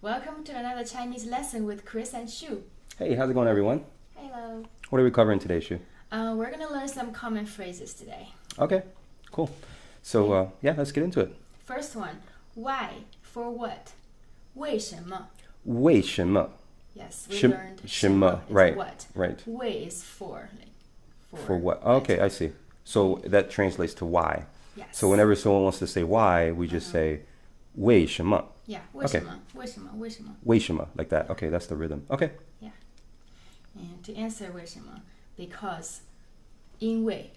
Welcome to another Chinese lesson with Chris and Shu. Hey, how's it going, everyone? Hello. What are we covering today, Shu? We're going to learn some common phrases today. Okay, cool. So, let's get into it. First one, why for what? 为什么?为什么? Yes, we learned 什么, right, what. right. 为 is for. For what? Okay, I see. So that translates to why. Yes. So whenever someone wants to say why, we just say 为什么? Yeah, 为什么?为什么?为什么?为什么, like that. Okay, that's the rhythm. Okay. Yeah. And to answer 为什么, because 因为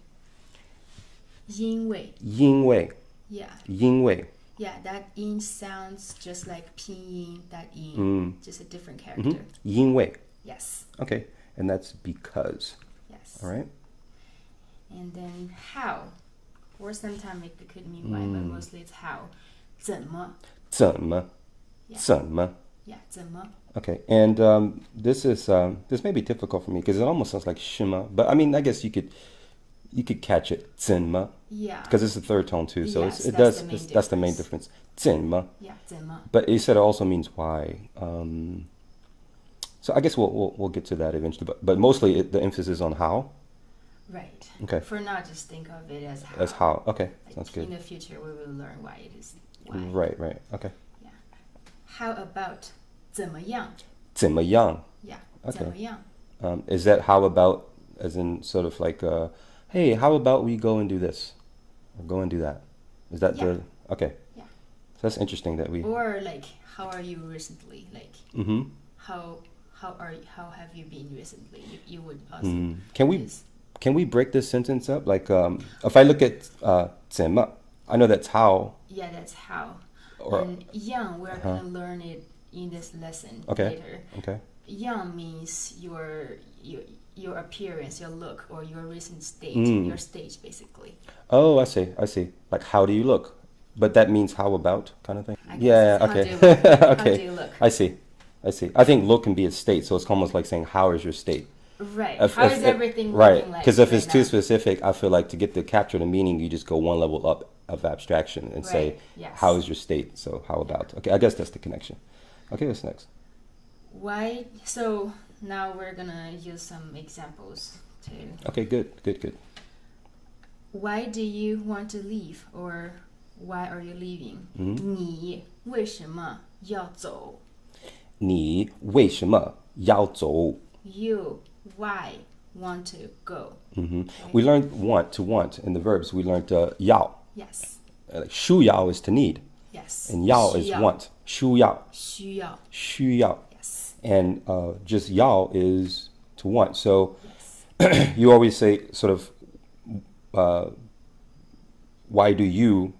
因为 Yeah. 因为 Yeah, that in sounds just like 拼音, that in, just a different character. 因为 Yes. Okay, and that's because. Yes. All right. And then how, or sometimes it could mean why, but mostly it's how. 怎么?怎么? Yeah. 怎么? Yeah, 怎么? Okay, and this may be difficult for me because it almost sounds like shima, but I mean, I guess you could catch it, 怎么? Yeah. Because it's the third tone too, so Yes, that's the main difference. 怎么? Yeah, 怎么? But you said it also means why. So I guess we'll get to that eventually, but mostly the emphasis is on how. Right. Okay. For now, just think of it as how. As how. Okay, Like sounds good. In the future, we will learn why it is why. Right. Okay. Yeah. How about 怎么样? 怎么样? Yeah. Okay. 怎么样? Is that how about, as in sort of like, hey, how about we go and do this? Or go and do that? Is that Yeah. okay. Yeah. So that's interesting that we... Or like, how are you recently? Like, how have you been recently? You would also Can we break this sentence up? Like, if I look at 怎么, I know that's how. Yeah, that's how. Or, and yang, we're going to learn it in this lesson okay. later. Okay. Yang means your appearance, your look, or your recent state, your stage, basically. Oh, I see. Like, how do you look? But that means how about kind of thing? Yeah, okay. How do you look? Okay. How do you look? I see. I think look can be a state, so it's almost like saying, how is your state? Right. How is everything right. looking like? Because if it's right too now? specific, I feel like to capture the meaning, you just go one level up of abstraction and say, yes. how is your state? So how about? Okay, I guess that's the connection. Okay, what's next? Why? So now we're gonna use some examples too. Okay, good. Why do you want to leave? Or why are you leaving? 你为什么要走? 你为什么要走? You why want to go? Okay. We learned want in the verbs. We learned 要. Yes. Like 需要 is to need. Yes. And 要 is want. 需要. 需要. Yes. And just 要 is to want. So you always say sort of why do you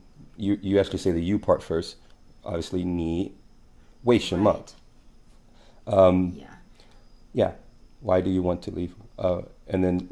actually say the you part first. Obviously 你为什么? Right. Yeah. Why do you want to leave? And then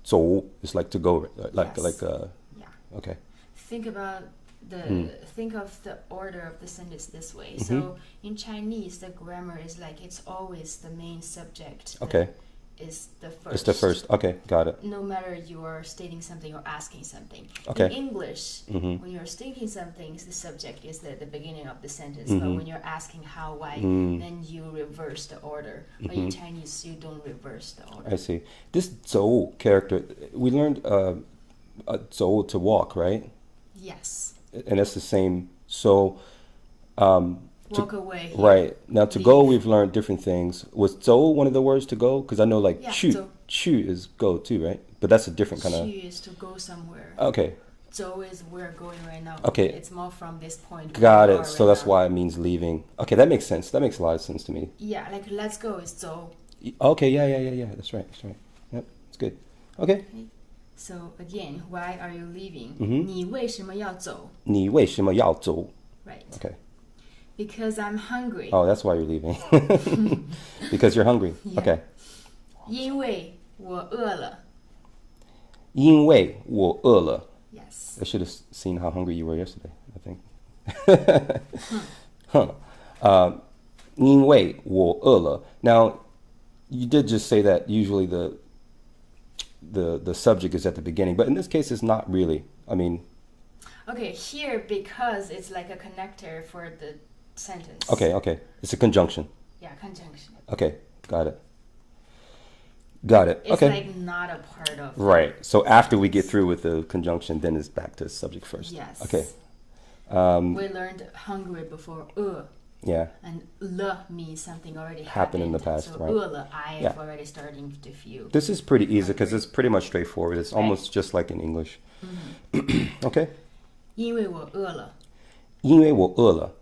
走 is like to go, like Yeah. Okay. Think of the order of the sentence this way. So in Chinese, the grammar is like it's always the main subject. Okay. Is the first. It's the first. Okay, got it. No matter you are stating something or asking something. Okay. In English, when you're stating something, the subject is the beginning of the sentence. But when you're asking how, why, then you reverse the order. But in Chinese, you don't reverse the order. I see. This 走 character, we learned 走 to walk, right? Yes. And that's the same. So Walk away. Right. Now to go, Leave. we've learned different things. Was 走 one of the words to go? Because I know like 去 走 is go too, right? But that's a different kind of... 去 is to go somewhere. Okay. 走 is we're going right now. Okay. It's more from this point. Got it. So right that's now. why it means leaving. Okay, that makes sense. That makes a lot of sense to me. Yeah, like let's go is 走. Okay, yeah. That's right. Yep, it's good. Okay. So again, why are you leaving? 你为什么要走? 你为什么要走? Right. Okay. Because I'm hungry. Oh, that's why you're leaving. Because you're hungry. Yeah. Okay. 因为我饿了. 因为我饿了. Yes. I should have seen how hungry you were yesterday, I think. 因为我饿了. Now, you did just say that usually the subject is at the beginning, but in this case, it's not really. I mean... Okay, here because it's like a connector for sentence. Okay. It's a conjunction. Yeah, conjunction. Okay, got it. It's Okay. like not a part of. Right. So after we get through with the conjunction, then it's back to subject first. Yes. Okay. We learned hungry before Yeah. and le means something already Happened in the past, so right. 饿了, I Yeah. have already starting to feel. This is pretty easy because it's pretty much straightforward. It's almost just like in English. Okay. 因为我饿了. 因为我饿了.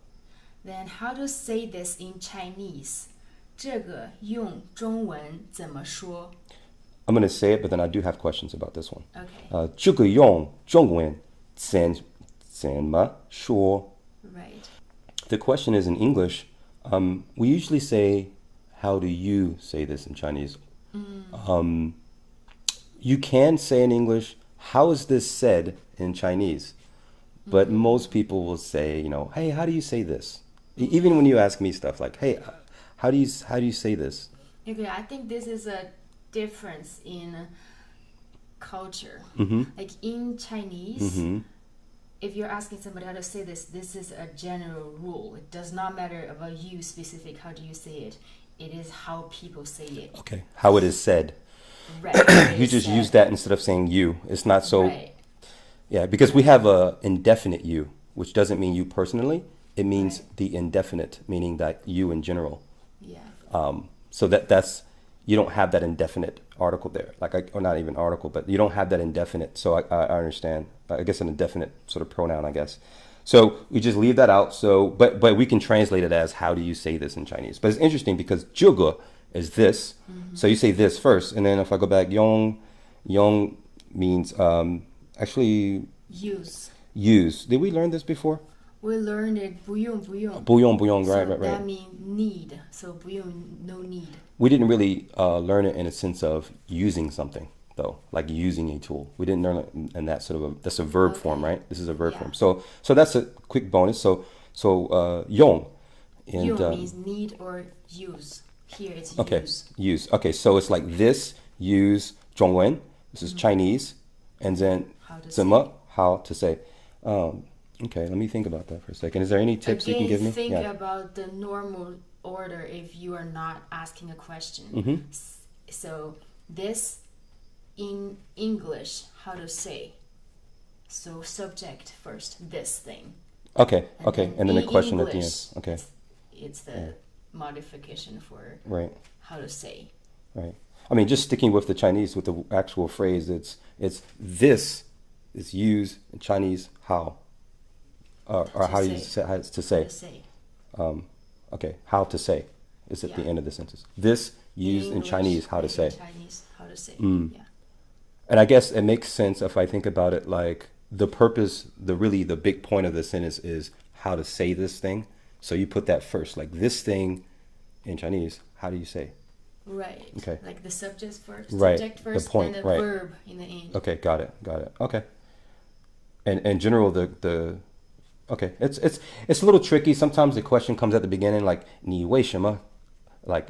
Then how to say this in Chinese? 这个用中文怎么说? I'm going to say it, but then I do have questions about this one. Okay. 这个用中文怎么说? Right. The question is in English. We usually say, how do you say this in Chinese? You can say in English, how is this said in Chinese? But most people will say, hey, how do you say this? Even when you ask me stuff like, hey, how do you say this? Okay, I think this is a difference in culture. Like in Chinese, if you're asking somebody how to say this is a general rule. It does not matter about you specific, how do you say it. It is how people say it. Okay, how it is said. Right. You just use that instead of saying you. It's not so... Right. Yeah, because we have a indefinite you, which doesn't mean you personally. It means Right. the indefinite, meaning that you in general. Yeah. So that's you don't have that indefinite article there, or not even article, but you don't have that indefinite. So I understand. I guess an indefinite sort of pronoun, I guess. So we just leave that out. So but we can translate it as how do you say this in Chinese? But it's interesting because 这个 is this. So you say this first, and then if I go back, yòng means actually Use. use. Did we learn this before? We learned it 不用 不用, So right. that means need. So 不用 no need. We didn't really learn it in a sense of using something, though, like using a tool. We didn't learn it in that sort of that's a verb form, right? This is a verb Yeah. form. So that's a quick bonus. So yòng. And, 用 means need or use. Here it's okay, use. Okay, so it's like this, use, 中文. This is Chinese. And then How to 怎么, how to say. Okay, let me think about that for a second. Is there any tips you can give me? Think about the normal order if you are not asking a question. So this in English, how to say? So subject first, this thing. Okay. And then the in question English, at the end. Okay. It's the modification for Right. how to say. Right. I mean, just sticking with the Chinese, with the actual phrase, it's this is used in Chinese how, or how you say how to say. How to say. Okay, how to say is at the end of the sentence. This used in English, Chinese how to say. In Chinese, how to say. Yeah. And I guess it makes sense if I think about it like the purpose, the big point of the sentence is how to say this thing. So you put that first, like this thing in Chinese, how do you say? Right. Okay. Like the subject first, Right. subject first, The point, and the right. verb in the end. Okay, got it. Okay. And in general, the okay, it's a little tricky. Sometimes the question comes at the beginning, like 你为什么, like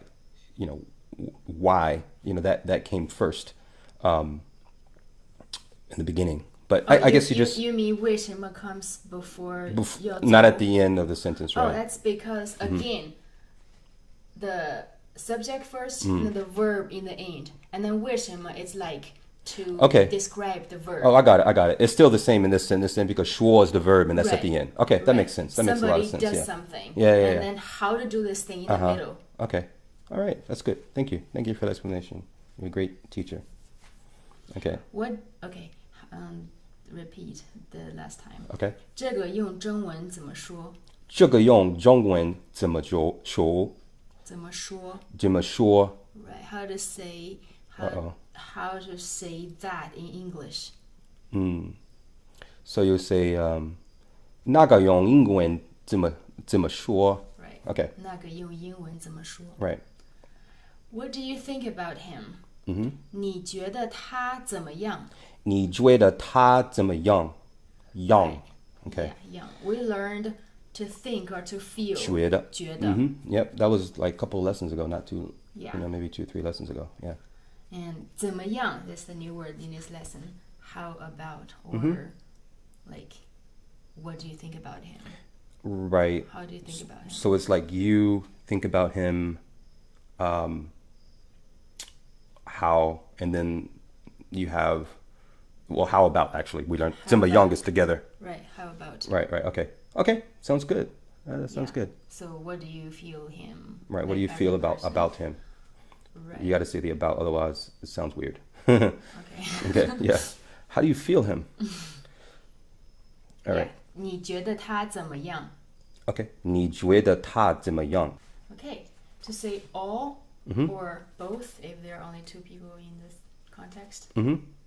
why, that came first, in the beginning. But I guess you mean 为什么 comes before not at the end of the sentence, right? Oh, that's because again, the subject first and then the verb in the end, and then 为什么 it's like to describe the verb. Oh, I got it. It's still the same in this sentence then because 说 is the verb and that's at Right. the end. Okay, that Right. makes sense. That makes a lot of sense. Somebody does Yeah. something. Yeah. And then how to do this thing in the middle. Okay. All right. That's good. Thank you for the explanation. You're a great teacher. Okay. Okay. Repeat the last time. Okay. 这个用中文怎么说?这个用中文怎么说?怎么说? 怎么说? Right. How to say how to say that in English? So you say 那个用英文怎么说? Right. Okay. 那个用英文怎么说? Right. What do you think about him? 你觉得他怎么样? 你觉得他怎么样? Young. Okay. Yeah, young. We learned to think or to feel. 觉得. 觉得. Yep, that was like a couple of lessons ago, not too, Yeah. maybe 2-3 lessons ago. Yeah. And 怎么样? That's the new word in this lesson. How about or like, what do you think about him? Right. How do you think about him? So it's like you think about him, how, and then you have, well, how about actually? We learned 这么样 is together. Right. How about? Right. Okay. Okay. Sounds good. That sounds good. So what do you feel him? Right. What like, do you as feel a about person? him? Right. You got to say the about, otherwise it sounds weird. Okay. Okay. Yeah. How do you feel him? All right. 你觉得他怎么样? Okay. 你觉得他怎么样? Okay. To say all or both, if there are only two people in this context,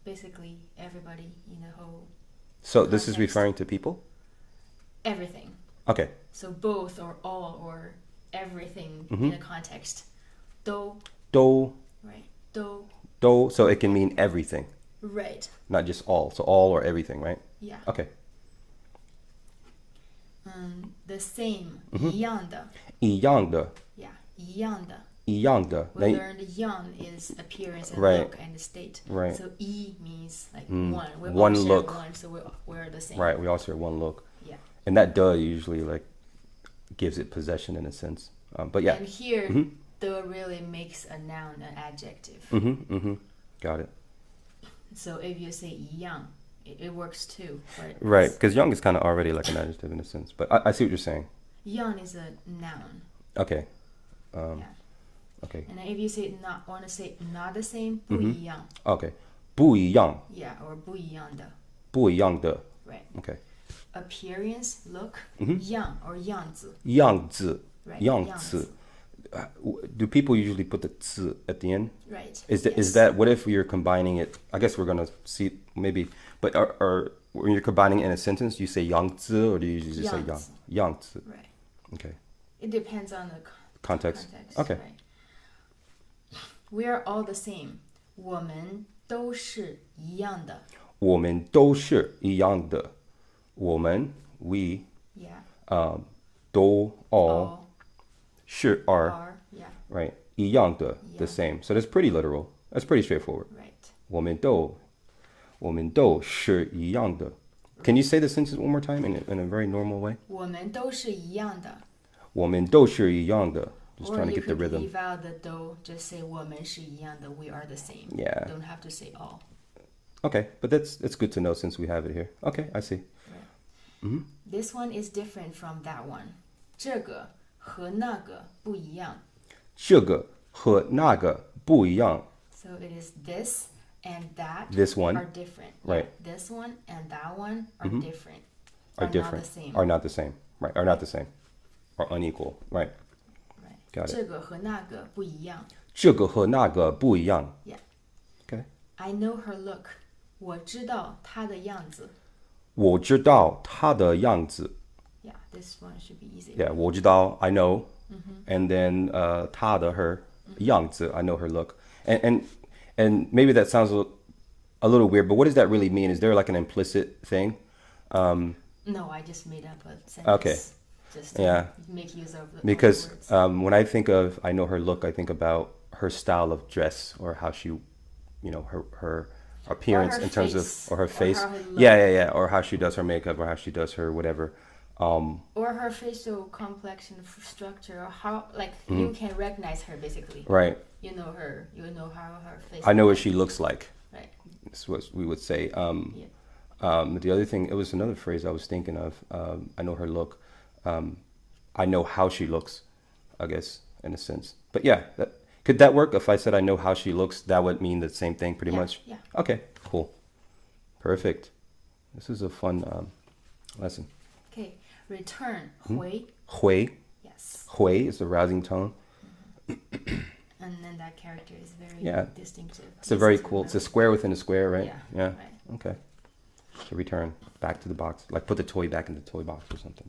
basically everybody in the whole. So this is context. referring to people? Everything. Okay. So both or all or everything in a context. 都 right. 都, so it can mean everything. Right. Not just all. So all or everything, right? Yeah. Okay. The same. 一样的. 一样的. Yeah. 一样的. 一样的. We learned yang is appearance and Right. look and state. Right. So 一 means like one. We One all share look. one, so we're the same. Right. We all share one look. Yeah. And that duh usually like gives it possession in a sense. But yeah. And here, the really makes a noun an adjective. Got it. So if you say 一样, it works too. But Right. Because young is kind of already like an adjective in a sense. But I see what you're saying. 一样 is a noun. Okay. Yeah. Okay. And then if you say not, want to say not the same, 不一样. Okay. 不一样. Yeah, or 不一样的. 不一样的. Right. Okay. Appearance, look, 样 or 样子. 样子. Right. 样子. Do people usually put the 字 at the end? Right. Is that what if you're combining it? I guess we're gonna see maybe, but are when you're combining it in a sentence, you say 样子 or do you usually just say 样样子? Right. Okay. It depends on the Context. Okay. Right. We are all the same. 我们都是一样的. 我们都是一样的. 我们 we Yeah. 都 all All 是 are yeah. right 一样的 Yeah. the same. So that's pretty literal. That's pretty straightforward. Right. 我们都是一样的. Can you say the sentence one more time in a very normal way? 我们都是一样的. 我们都是一样的. Just Or trying to you get the could rhythm. leave out the 都, just say 我们是一样的, we are the same. Yeah. Don't have to say all. Okay, but that's good to know since we have it here. Okay, I see. Right. This one is different from that one. 这个和那个不一样. 这个和那个不一样. So it is this and that This one. are different. Right. Yeah, this one and that one are different. Are Not different. the same. Are not the same. Right. Are not the same. Are unequal. Right. Right. Got it. 这个和那个不一样. 这个和那个不一样. Yeah. Okay. I know her look. 我知道她的样子. 我知道她的样子. Yeah, this one should be easy. Yeah, 我知道 I know. And then 她的 her 样子 I know her look. And maybe that sounds a little weird, but what does that really mean? Is there like an implicit thing? No, I just made up a sentence. Okay. Just to Yeah. make use of the Because words. when I think of I know her look, I think about her style of dress or how she, her appearance her in terms face, of or her or face. how her look. Yeah, or how she does her makeup or how she does her whatever. Or her facial complexion structure, or how you can recognize her basically. Right. You know her. You know how her face. I know what she looks like. Right. That's what we would say. Yeah. The other thing, it was another phrase I was thinking of. I know her look. I know how she looks, I guess, in a sense. But yeah, could that work? If I said I know how she looks, that would mean the same thing pretty Yeah, much? yeah. Okay, cool. Perfect. This is a fun lesson. Okay. Return. 回. 回. Yes. 回is the rousing tone. And then that character is very Yeah. distinctive. It's a very cool, it's a square within a square, right? Yeah, right. Okay. So return back to the box. Like put the toy back in the toy box or something,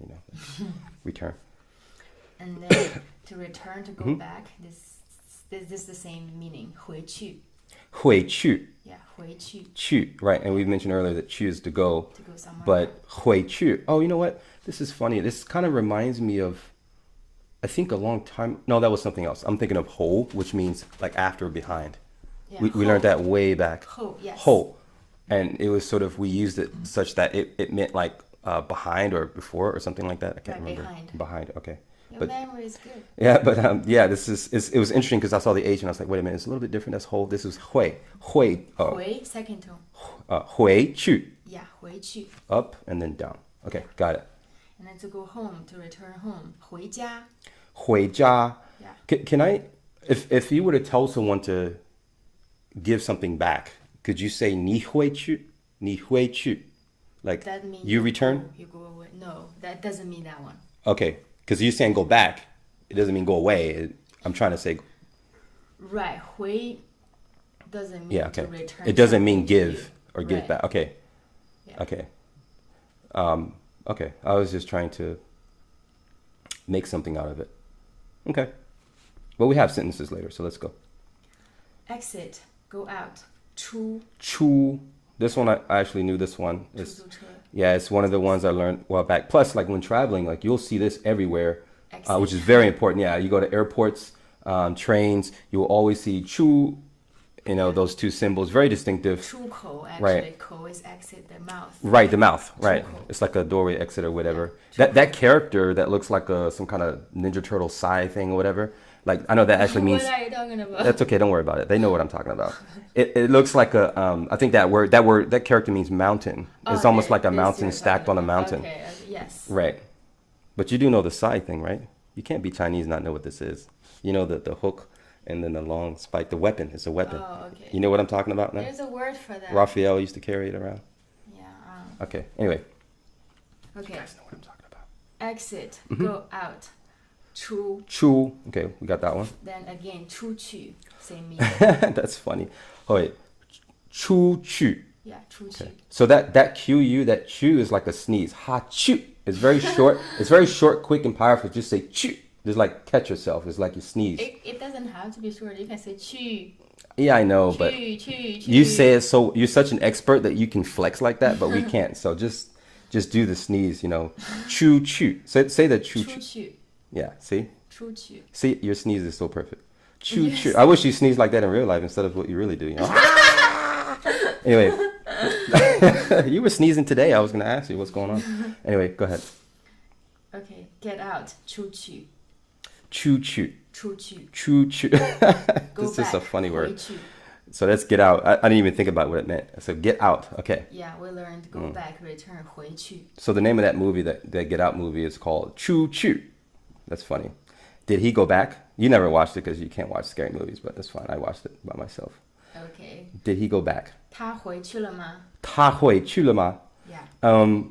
Return. And then to return, to go back, this is the same meaning. 回去. 回去. Yeah, 回去. 去, right? And we mentioned earlier that choose to go. To go somewhere. But 回去. Oh, you know what? This is funny. This kind of reminds me of, I think a long time. No, that was something else. I'm thinking of 后, which means like after or behind. Yeah, We learned that way back. 后, yes. 后. And it was sort of, we used it such that it meant like behind or before or something like that. I can't Right, remember. behind. Okay. Your memory is good. Yeah, but yeah, it was interesting because I saw the H and I was like, wait a minute, it's a little bit different. That's whole. This is hui. 回 second tone. 回去 Yeah, 回去. up and then down. Okay, got it. And then to go home, to return home, 回家. 回家. Yeah. Can I, if you were to tell someone to give something back, could you say 你回去? 你回去. Like, That means you return? You go away. No, that doesn't mean that one. Okay, because you're saying go back. It doesn't mean go away. I'm trying to say... Right, 回 doesn't mean Yeah, okay. to return. It doesn't mean something to give you. or give Right. back. Okay. Yeah. Okay. Okay. I was just trying to make something out of it. Okay. Well, we have sentences later, so let's go. Exit, go out. 出 Chu. This one, I actually knew this one. It's, 出租车. yeah, it's one of the ones I learned a while back. Plus, like when traveling, like you'll see this everywhere, Exit. which is very important. Yeah, you go to airports, trains, you will always see chu, you know, those two symbols, very distinctive. 出口 actually, Right. 口 is exit, the mouth. Right, the mouth. Right, 出口. it's like a doorway exit or whatever. Yeah. That character that looks like some kind of Ninja Turtle Psy thing or whatever. Like I know that actually means. What are you talking about? That's okay. Don't worry about it. They know what I'm talking about. It looks like a. I think that character means mountain. It's almost like a mountain stacked on a mountain. Okay, yes. Right. But you do know the Psy thing, right? You can't be Chinese and not know what this is. You know the hook and then the long spike. The weapon. It's a weapon. Oh, okay. You know what I'm talking about now? There's a word for that. Raphael used to carry it around. Yeah. Okay. Anyway. Okay. You guys know what I'm talking about. Exit, Mm-hmm. go out. 出 Chu. Okay, we got that one. Then again, 出去 same meaning. That's funny. Oh wait. Chu chu. Yeah, 出去. So that QU, that chu is like a sneeze. Ha chu. It's very short. It's very short, quick, and powerful. Just say chu. Just like catch yourself. It's like you sneeze. It doesn't have to be short. You can say 去. Yeah, I know, but 去 you say it so you're such an expert that you can flex like that, but we can't. So just do the sneeze, you know. Chu chu. Say the chu chu. 出去 Yeah, see? 出去 See, your sneeze is so perfect. Chu Yes. chu. I wish you sneezed like that in real life instead of what you really do, you know? Anyway, you were sneezing today. I was going to ask you what's going on. Anyway, go ahead. Okay, get out. 出去 Chu chu. 出去 Chu chu. Go This back. is a funny word. 回去 So let's get out. I didn't even think about what it meant. So get out. Okay. Yeah, we learned go back, return, 回去 So the name of that movie, that Get Out movie, is called Chu Chu. That's funny. Did he go back? You never watched it because you can't watch scary movies, but that's fine. I watched it by myself. Okay. Did he go back? 他回去了吗? 他回去了吗? Yeah.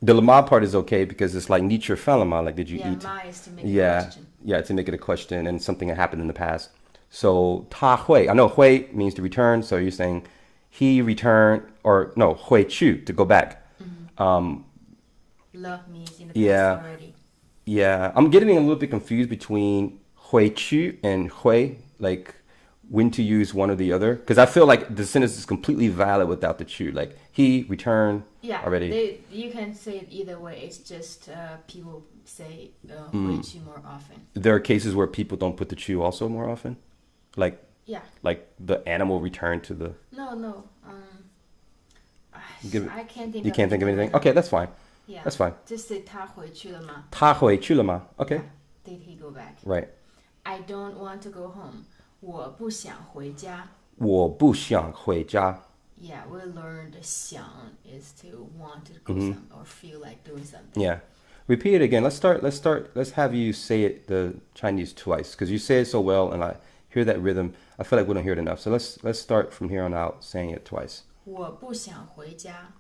The lama part is okay because it's like 你吃饭了吗? Like, did you Yeah, eat? ma is to make a Yeah, question. yeah, to make it a question and something that happened in the past. So 他会, I know 会 means to return, so you're saying he returned, or no, 回去, to go back. Love means in the past Yeah. already. Yeah, I'm getting a little bit confused between 回去 and 会, like when to use one or the other. Because I feel like the sentence is completely valid without the chu. Like he returned Yeah, already. you can say it either way. It's just people say 回去 more often. There are cases where people don't put the chu also more often. Yeah. Like the animal returned to the... No. Give it- I can't think. You of can't think of anything? right now. Okay, that's fine. Yeah. That's fine. Just say 他回去了吗? 他回去了吗? Okay, Did he go back? right. I don't want to go home. 我不想回家. 我不想回家. Yeah, we learned 想 is to want to go some or feel like doing something. Yeah. Repeat it again. Let's have you say it the Chinese twice, because you say it so well and I hear that rhythm. I feel like we don't hear it enough. So let's start from here on out saying it twice. 我不想回家.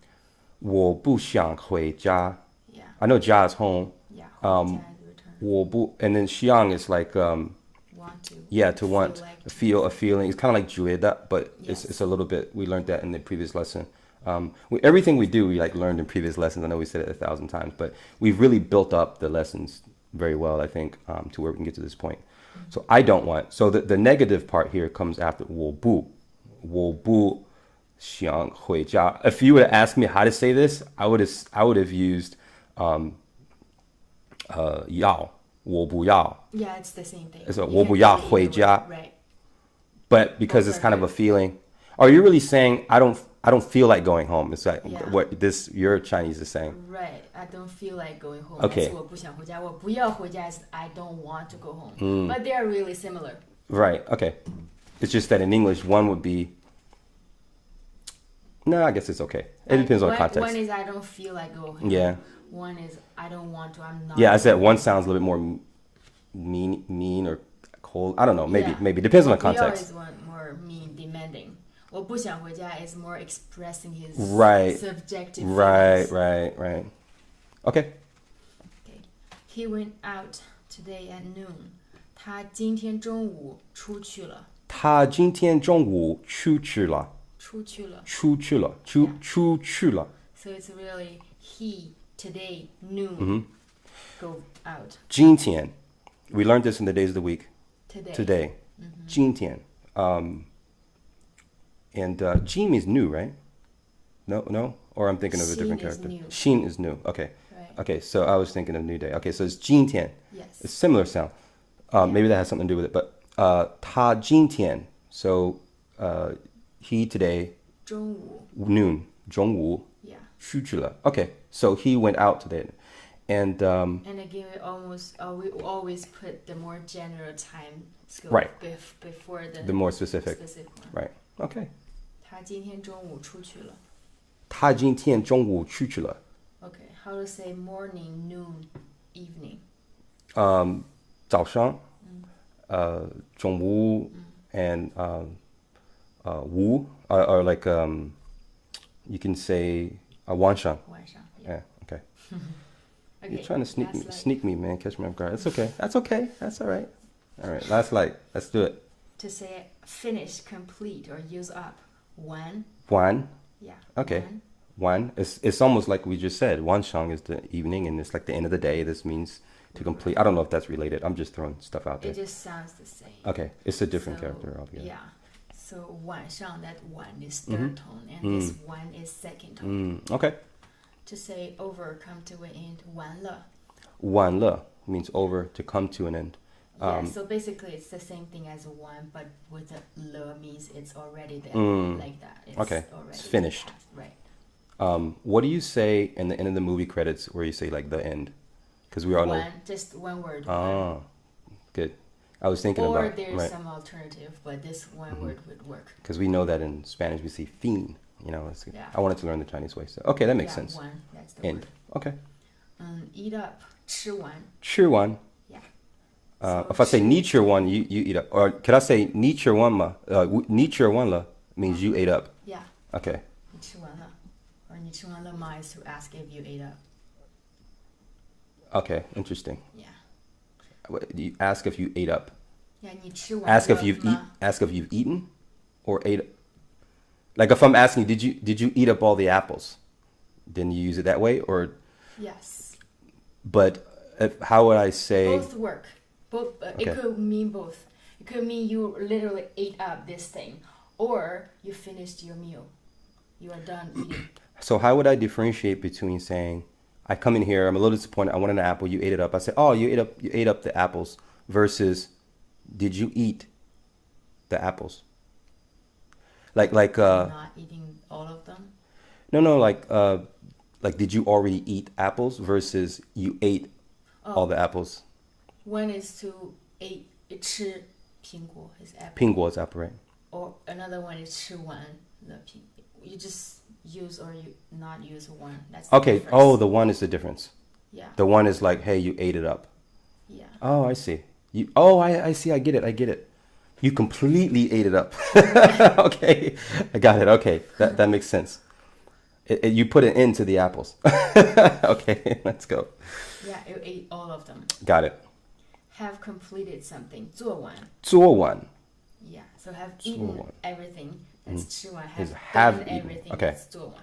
我不想回家. Yeah. I know 家 is home. Yeah. 回家 is return. 我不, and then xiǎng is like Want to. yeah, to want, like feel a feeling. It's kind of like 觉得, but Yes. it's a little bit. We learned that in the previous lesson. Everything we do, we like learned in previous lessons. I know we said it 1,000 times, but we've really built up the lessons very well, I think, to where we can get to this point. So I don't want. So the negative part here comes after 我不想回家. If you would have asked me how to say this, I would have used 要我不要. Yeah, it's the same thing. It's a You 我 can 不要 say it either 回家. way. Right. But because it's kind of a Perfect. feeling, Are you really saying I don't feel like going home? It's like Yeah. what this your Chinese is saying. Right, I don't feel like going home. Okay. 但是我不想回家，我不要回家 is I don't want to go home. But they are really similar. Right. Okay. It's just that in English, one would be. No, I guess it's okay. It depends on one, context. One is I don't feel like going home. Yeah. One is I don't want to. I'm not. Yeah, I said one sounds a little bit more mean or cold. I don't know. Maybe Yeah. maybe depends on the 我不要 context. is one more mean demanding. 我不想回家 is more expressing his Right. subjective Right. feelings. Right. Okay. Okay. He went out today at noon. 他今天中午出去了。他今天中午出去了。出去了。出去了。出去了。 So it's really he today noon go out. 今天 we learned this in the days of the week. Today. 今天 and Ji means new, right? No? Or I'm thinking of a different Shén is character. new. Shén is new. Okay. Right. Okay, so I was thinking of new day. Okay, so it's 今天. Yes. It's similar sound. Maybe that has something to do with it. But 他今天 so he today 中午 noon 中午 Yeah. 出去了. Okay, so he went out today. And And again, we always put the more general time scope Right. Before the more specific. one. Right. Okay. 他今天中午出去了。他今天中午出去了. Okay, how to say morning, noon, evening? 早上中午 and 午 or like you can say 晚上. 晚上 Yeah, okay. Okay, You're trying to last light. sneak me, man. Catch me off guard. It's okay. That's okay. That's all right. All right, last light. Let's do it. To say finish, complete, or use up. One. One. Yeah. Okay. One. One. It's almost like we just said. Wanshang is the evening, and it's like the end of the day. This means to complete. I don't know if that's related. I'm just throwing stuff out there. It just sounds the same. Okay, it's a different So, character altogether. Yeah. So 晚上, that one is third tone, and this one is second tone. Okay. To say over, come to an end, 完了. 完了 means over, to come to an end. Yeah, so basically it's the same thing as one, but with the le means it's already there, like that. It's Okay, already it's finished. past, right. What do you say in the end of the movie credits where you say like the end? Because we all know. Just one word. Ah, good. I was thinking Or about there's right some alternative, but this one word would work. because we know that in Spanish we say fin. You know, Yeah. I wanted to learn the Chinese way. So okay, that makes sense. One, that's the End. word. Okay. Eat up, 吃完. 吃完. Yeah. If I say 你吃完, you eat up. Or could I say 你吃完吗? 你吃完了 means you ate up. Yeah. Okay. 你吃完了. Or 你吃完了吗 is to ask if you ate up. Okay, interesting. Yeah. You ask if you ate up. Yeah, 你吃完 Ask if 了 you've 吗? ask if you've eaten or ate. Like if I'm asking you, did you eat up all the apples? Then you use it that way, or Yes. but how would I say? Both work. Both. It Okay. could mean both. It could mean you literally ate up this thing, or you finished your meal. You are done eating. So how would I differentiate between saying, I come in here, I'm a little disappointed, I want an apple, you ate it up. I say, oh, you ate up the apples, versus, did you eat the apples? Like Not eating all of them. no, like did you already eat apples versus you ate all the apples? One is to eat 吃苹果 is apple. 苹果 is apple, right? Or another one is 吃完了苹. You just use or you not use one. That's the Okay. difference. Oh, the one is the difference. Yeah. The one is like, hey, you ate it up. Yeah. Oh, I see. I see. I get it. You completely ate it up. Okay, I got it. Okay, that makes sense. You put an end to the apples. Okay, let's go. Yeah, you ate all of them. Got it. Have completed something. 做完. 做完 Yeah. So have eaten 做完. everything. That's 吃完. Is Have have done eaten. everything. Okay. That's 做完.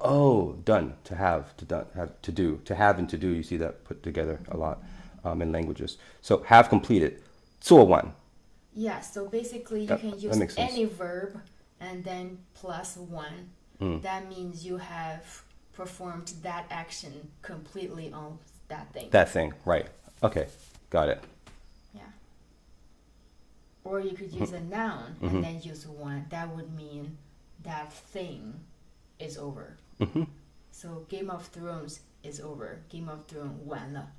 Oh, done. To have, to do. To have and to do, you see that put together a lot in languages. So have completed. 做完. Yeah, so basically you That- can that use makes sense. any verb and then plus one. That means you have performed that action completely on that thing. That thing, right. Okay, got it. Yeah. Or you could use a noun and then use one. That would mean that thing is over. So Game of Thrones is over. Game of Thrones 完了.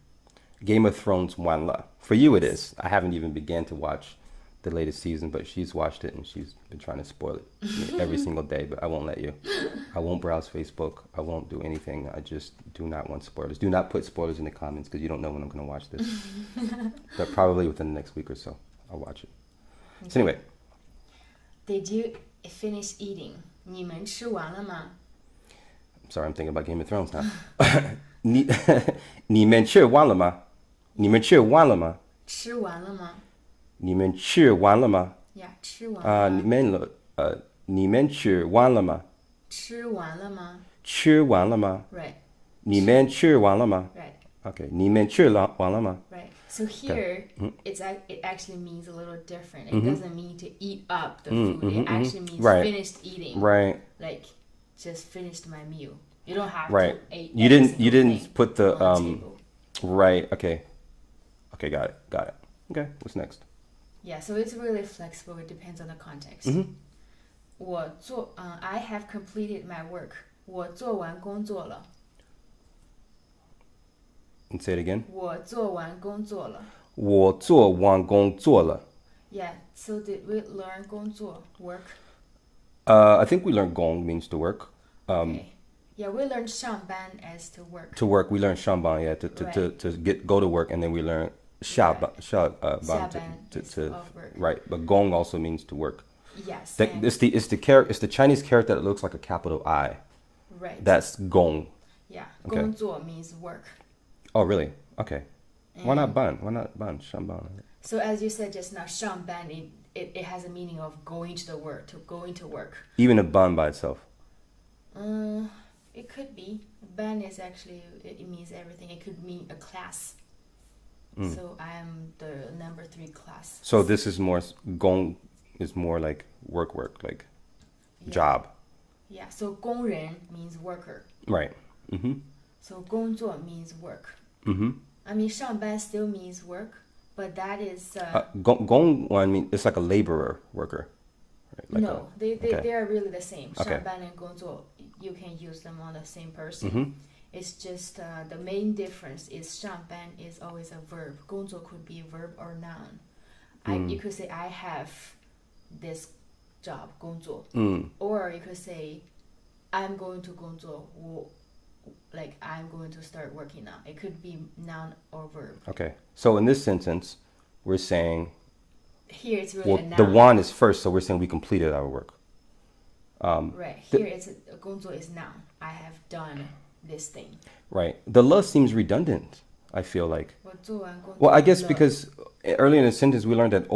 Game of Thrones 完了. For you it is. I haven't even began to watch the latest season, but she's watched it and she's been trying to spoil it every single day, but I won't let you. I won't browse Facebook. I won't do anything. I just do not want spoilers. Do not put spoilers in the comments because you don't know when I'm going to watch this. But probably within the next week or so, I'll watch it. Okay. So anyway. Did you finish eating? 你们吃完了吗? I'm sorry, I'm thinking about Game of Thrones now. 你们吃完了吗? 你们吃完了吗? 吃完了吗? 你们吃完了吗? Yeah, 吃完了吗? 你们吃完了吗? 吃完了吗? 吃完了吗? Right. 你们吃完了吗? Right. Okay. 你们吃完了吗? Right. So here, it actually means a little different. It doesn't mean to eat up the food. It actually means finished eating. Right. Like, just finished my meal. You don't have to eat. You didn't put the on the table. Right. Okay. Okay. Got it. Okay. What's next? Yeah. So it's really flexible. It depends on the context. I have completed my work. 我做完工作了. And say it again. 我做完工作了. 我做完工作了. Yeah. So did we learn 工作 work? I think we learned gong means to work. Okay. Yeah, we learned 上班 as to work. To work, we learned 上班, yeah, to go to work, and then we learn 下班 to work. Right, but gong also means to work. Yes. It's the Chinese character that looks like a capital I. Right. That's gong. Yeah. Okay. 工作 means work. Oh, really? Okay. Why not ban? Why not ban? 上班. So as you said just now, 上班 it has a meaning of going to work. Even a ban by itself. It could be. Ban is actually, it means everything. It could mean a class. So I am the number 3 class. So this is more, gong is more like work, like job. Yeah, so 工人 means worker. Right. So 工作 means work. I mean 上班 still means work, but that is... gong one means it's like a laborer, worker. Right? Like no, they are really the same. 上班 and 工作, you can use them on the same person. It's just the main difference is 上班 is always a verb. 工作 could be a verb or noun. You could say I have this job 工作. Or you could say I'm going to 工作, like I'm going to start working now. It could be noun or verb. Okay. So in this sentence, we're saying here it's really a noun. The one is first, so we're saying we completed our work. Right. Here it's 工作 is noun. I have done this thing. Right. The le seems redundant, I feel like. 我做完工作 Well, I guess 了. because earlier in the sentence we learned that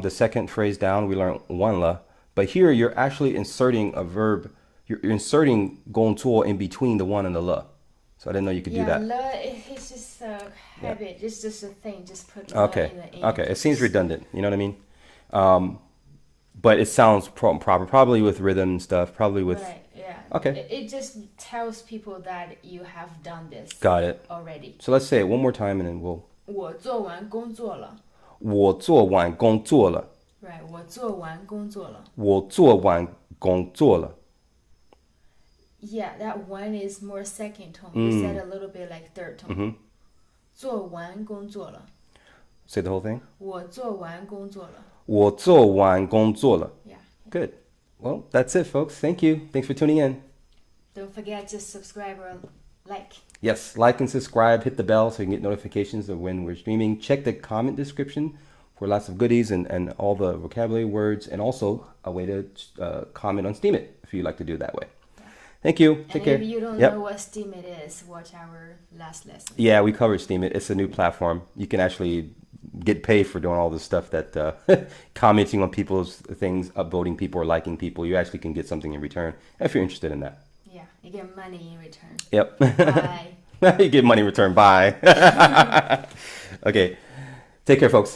the second phrase down, we learned 完了. But here you're actually inserting a verb. You're inserting 工作 in between the one and the le. So I didn't know you could do that. Le, it's just a habit. It's just a thing. Just put le in the end. Okay. It seems redundant. You know what I mean? But it sounds proper. Probably with rhythm and stuff. Probably with... Right, yeah. Okay. It just tells people that you have done this. Got it. Already. So let's say it one more time and then we'll... 我做完工作了. 我做完工作了. Right, 我做完工作了. 我做完工作了. Yeah, that one is more second tone. You said a little bit like third tone. 做完工作了. Say the whole thing. 我做完工作了. 我做完工作了. Yeah. Good. Well, that's it, folks. Thank you. Thanks for tuning in. Don't forget to subscribe or like. Yes, like and subscribe. Hit the bell so you can get notifications of when we're streaming. Check the comment description for lots of goodies and all the vocabulary words, and also a way to comment on Steam It if you'd like to do it that way. Thank you. Take care. If you don't know what Steam It is, watch our last lesson. Yeah, we covered Steam It. It's a new platform. You can actually get paid for doing all this stuff that commenting on people's things, upvoting people or liking people. You actually can get something in return if you're interested in that. Yeah, you get money in return. Yep. Bye. You get money in return. Bye. Okay. Take care, folks.